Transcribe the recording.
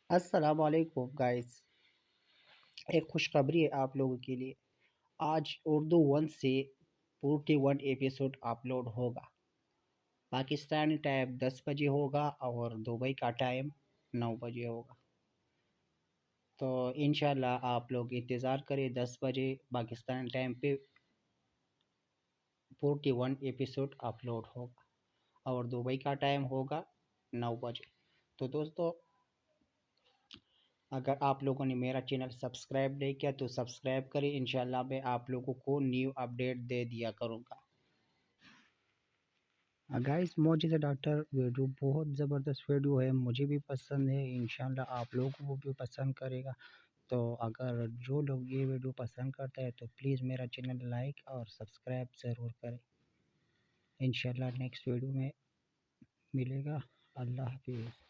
السلام علیکم گائز، ایک خوشخبری ہے آپ لوگوں کے لیے۔ آج اردو ون سے 41 ایپیسوڈ اپلوڈ ہوگا۔ پاکستانی ٹائم 10 بجے ہوگا اور دبئی کا ٹائم 9 بجے ہوگا۔ تو انشاءاللہ آپ لوگ انتظار کریں، 10 بجے پاکستانی ٹائم پہ 41 ایپیسوڈ اپلوڈ ہوگا اور دبئی کا ٹائم ہوگا 9 بجے۔ تو دوستو، اگر آپ لوگوں نے میرا چینل سبسکرائب نہیں کیا تو سبسکرائب کریں، انشاءاللہ میں آپ لوگوں کو نیو اپڈیٹ دے دیا کروں گا۔ گائز، معجزہ ڈاکٹر ویڈیو بہت زبردست ویڈیو ہے، مجھے بھی پسند ہے، انشاءاللہ آپ لوگوں کو بھی پسند کرے گا۔ تو اگر جو لوگ یہ ویڈیو پسند کرتا ہے تو پلیز میرا چینل لائک اور سبسکرائب ضرور کریں۔ انشاءاللہ نیکسٹ ویڈیو میں ملے گا۔ اللہ حافظ۔